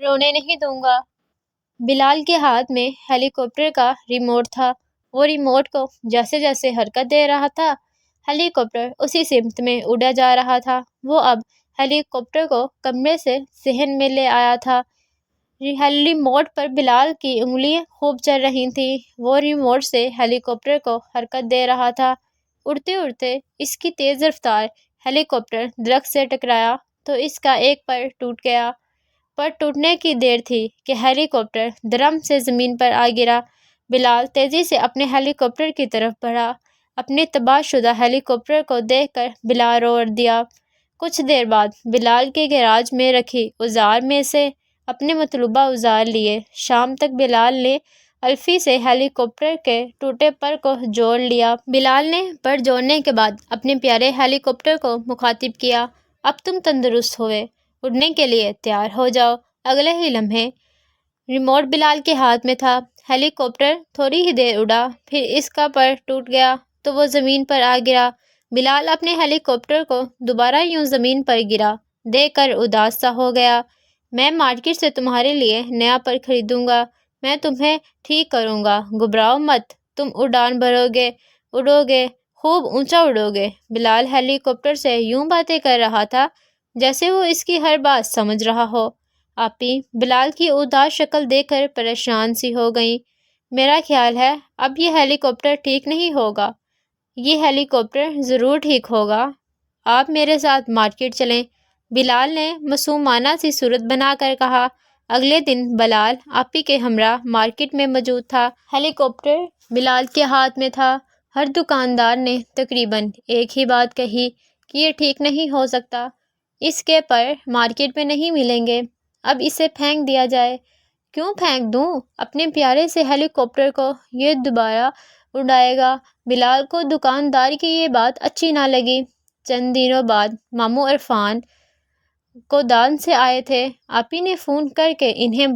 رونے نہیں دوں گا۔ بلال کے ہاتھ میں ہیلی کاپٹر کا ریموٹ تھا۔ وہ ریموٹ کو جیسے جیسے حرکت دے رہا تھا، ہیلی کاپٹر اسی سمت میں اڑا جا رہا تھا۔ وہ اب ہیلی کاپٹر کو کمرے سے صحن میں لے آیا تھا۔ ریموٹ پر بلال کی انگلیاں خوب چل رہی تھیں۔ وہ ریموٹ سے ہیلی کاپٹر کو حرکت دے رہا تھا۔ اڑتے اڑتے اس کی تیز رفتار ہیلی کاپٹر درخت سے ٹکرایا تو اس کا ایک پر ٹوٹ گیا۔ پر ٹوٹنے کی دیر تھی کہ ہیلی کاپٹر دھڑام سے زمین پر آ گرا۔ بلال تیزی سے اپنے ہیلی کاپٹر کی طرف بڑھا۔ اپنے تباہ شدہ ہیلی کاپٹر کو دیکھ کر بلال رو دیا۔ کچھ دیر بعد بلال کے گیراج میں رکھی اوزار میں سے اپنے مطلوبہ اوزار لیے۔ شام تک بلال نے الفی سے ہیلی کاپٹر کے ٹوٹے پر کو جوڑ لیا۔ بلال نے پر جوڑنے کے بعد اپنے پیارے ہیلی کاپٹر کو مخاطب کیا، اب تم تندرست ہوئے، اڑنے کے لیے تیار ہو جاؤ۔ اگلے ہی لمحے ریموٹ بلال کے ہاتھ میں تھا۔ ہیلی کاپٹر تھوڑی ہی دیر اڑا، پھر اس کا پر ٹوٹ گیا تو وہ زمین پر آ گرا۔ بلال اپنے ہیلی کاپٹر کو دوبارہ یوں زمین پر گرا دیکھ کر اداس سا ہو گیا۔ میں مارکیٹ سے تمہارے لیے نیا پر خریدوں گا، میں تمہیں ٹھیک کروں گا، گھبراؤ مت، تم اڑان بھرو گے، اڑو گے، خوب اونچا اڑو گے۔ بلال ہیلی کاپٹر سے یوں باتیں کر رہا تھا جیسے وہ اس کی ہر بات سمجھ رہا ہو۔ آپی بلال کی اداس شکل دیکھ کر پریشان سی ہو گئیں۔ میرا خیال ہے اب یہ ہیلی کاپٹر ٹھیک نہیں ہوگا۔ یہ ہیلی کاپٹر ضرور ٹھیک ہوگا، آپ میرے ساتھ مارکیٹ چلیں، بلال نے معصومانہ سی صورت بنا کر کہا۔ اگلے دن بلال آپی کے ہمراہ مارکیٹ میں موجود تھا۔ ہیلی کاپٹر بلال کے ہاتھ میں تھا۔ ہر دکاندار نے تقریباً ایک ہی بات کہی کہ یہ ٹھیک نہیں ہو سکتا، اس کے پر مارکیٹ میں نہیں ملیں گے، اب اسے پھینک دیا جائے۔ کیوں پھینک دوں؟ اپنے پیارے سے ہیلی کاپٹر کو یہ دوبارہ اڑائے گا۔ بلال کو دکاندار کی یہ بات اچھی نہ لگی۔ چند دنوں بعد ماموں عرفان کودان سے آئے تھے۔ آپی نے فون کر کے انہیں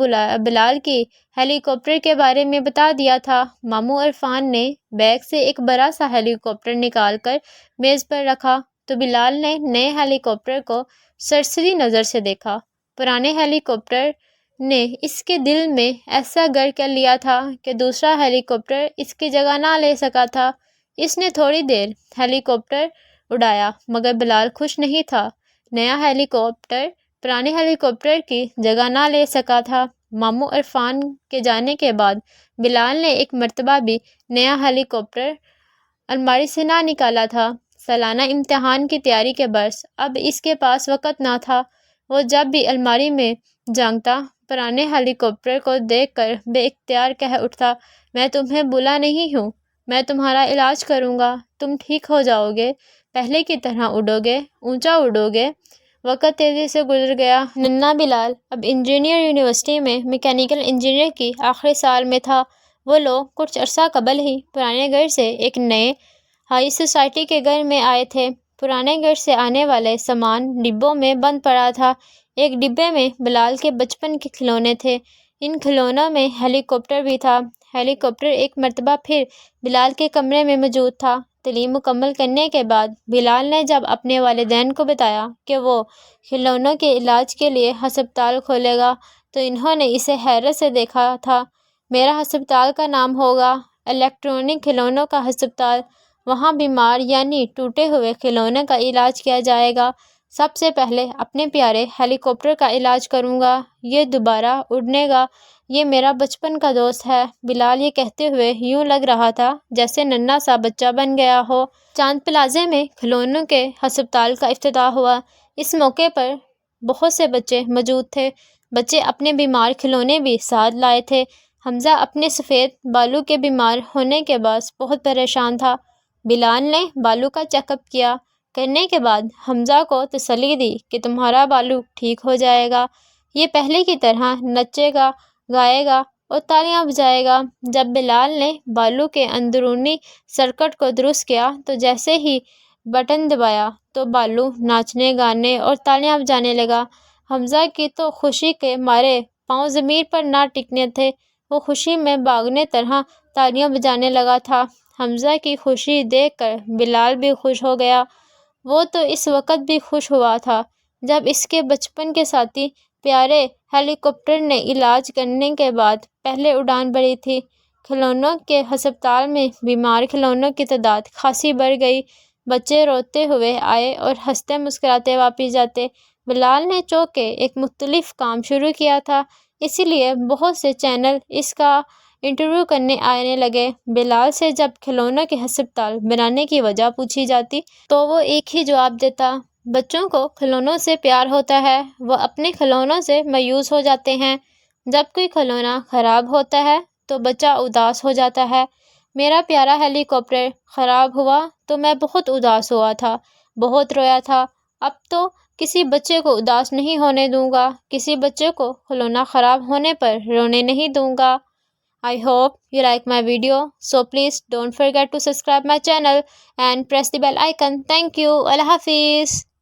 بلال کی ہیلی کاپٹر کے بارے میں بتا دیا تھا۔ ماموں عرفان نے بیگ سے ایک بڑا سا ہیلی کاپٹر نکال کر میز پر رکھا تو بلال نے نئے ہیلی کاپٹر کو سرسری نظر سے دیکھا۔ پرانے ہیلی کاپٹر نے اس کے دل میں ایسا گڑھ کر لیا تھا کہ دوسرا ہیلی کاپٹر اس کی جگہ نہ لے سکا تھا۔ اس نے تھوڑی دیر ہیلی کاپٹر اڑایا مگر بلال خوش نہیں تھا۔ نیا ہیلی کاپٹر پرانے ہیلی کاپٹر کی جگہ نہ لے سکا تھا۔ ماموں عرفان کے جانے کے بعد بلال نے ایک مرتبہ بھی نیا ہیلی کاپٹر الماری سے نہ نکالا تھا۔ سالانہ امتحان کی تیاری کے برس اب اس کے پاس وقت نہ تھا۔ وہ جب بھی الماری میں جھانکتا پرانے ہیلی کاپٹر کو دیکھ کر بے اختیار کہہ اٹھتا، میں تمہیں بھولا نہیں ہوں، میں تمہارا علاج کروں گا، تم ٹھیک ہو جاؤ گے، پہلے کی طرح اڑو گے، اونچا اڑو گے۔ وقت تیزی سے گزر گیا۔ ننھا بلال اب انجینئر یونیورسٹی میں میکینیکل انجینئر کی آخری سال میں تھا۔ وہ لوگ کچھ عرصہ قبل ہی پرانے گھر سے ایک نئے ہائی سوسائٹی کے گھر میں آئے تھے۔ پرانے گھر سے آنے والے سامان ڈبوں میں بند پڑا تھا۔ ایک ڈبے میں بلال کے بچپن کے کھلونے تھے۔ ان کھلونوں میں ہیلی کاپٹر بھی تھا۔ ہیلی کاپٹر ایک مرتبہ پھر بلال کے کمرے میں موجود تھا۔ تعلیم مکمل کرنے کے بعد بلال نے جب اپنے والدین کو بتایا کہ وہ کھلونوں کے علاج کے لیے ہسپتال کھولے گا تو انہوں نے اسے حیرت سے دیکھا تھا۔ میرا ہسپتال کا نام ہوگا الیکٹرونک کھلونوں کا ہسپتال، وہاں بیمار یعنی ٹوٹے ہوئے کھلونوں کا علاج کیا جائے گا۔ سب سے پہلے اپنے پیارے ہیلی کاپٹر کا علاج کروں گا، یہ دوبارہ اڑنے گا، یہ میرا بچپن کا دوست ہے۔ بلال یہ کہتے ہوئے یوں لگ رہا تھا جیسے ننھا سا بچہ بن گیا ہو۔ چاند پلازے میں کھلونوں کے ہسپتال کا افتتاح ہوا۔ اس موقع پر بہت سے بچے موجود تھے۔ بچے اپنے بیمار کھلونے بھی ساتھ لائے تھے۔ حمزہ اپنے سفید بالوں کے بیمار ہونے کے باعث بہت پریشان تھا۔ بلال نے بالوں کا چیک اپ کرنے کے بعد حمزہ کو تسلی دی کہ تمہارا بالو ٹھیک ہو جائے گا، یہ پہلے کی طرح نچے گا، گائے گا اور تالیاں بجائے گا۔ جب بلال نے بالوں کے اندرونی سرکٹ کو درست کیا تو جیسے ہی بٹن دبایا تو بالو ناچنے، گانے اور تالیاں بجانے لگا۔ حمزہ کی تو خوشی کے مارے پاؤں زمین پر نہ ٹکنے تھے، وہ خوشی میں باغنے طرح تالیاں بجانے لگا تھا۔ حمزہ کی خوشی دیکھ کر بلال بھی خوش ہو گیا۔ وہ تو اس وقت بھی خوش ہوا تھا جب اس کے بچپن کے ساتھی پیارے ہیلی کاپٹر نے علاج کرنے کے بعد پہلے اڑان بھری تھی۔ کھلونوں کے ہسپتال میں بیمار کھلونوں کی تعداد خاصی بڑھ گئی۔ بچے روتے ہوئے آئے اور ہنستے مسکراتے واپس جاتے۔ بلال نے چونکہ ایک مختلف کام شروع کیا تھا، اسی لیے بہت سے چینل اس کا انٹرویو کرنے آنے لگے۔ بلال سے جب کھلونوں کے ہسپتال بنانے کی وجہ پوچھی جاتی تو وہ ایک ہی جواب دیتا: بچوں کو کھلونوں سے پیار ہوتا ہے، وہ اپنے کھلونوں سے مایوس ہو جاتے ہیں۔ جب کوئی کھلونا خراب ہوتا ہے تو بچہ اداس ہو جاتا ہے۔ میرا پیارا ہیلی کاپٹر خراب ہوا تو میں بہت اداس ہوا تھا، بہت رویا تھا۔ اب تو کسی بچے کو اداس نہیں ہونے دوں گا، کسی بچے کو کھلونا خراب ہونے پر رونے نہیں دوں گا۔ I hope you like my video, so please don't forget to subscribe my channel and press the bell icon. Thank you. Allah Hafiz.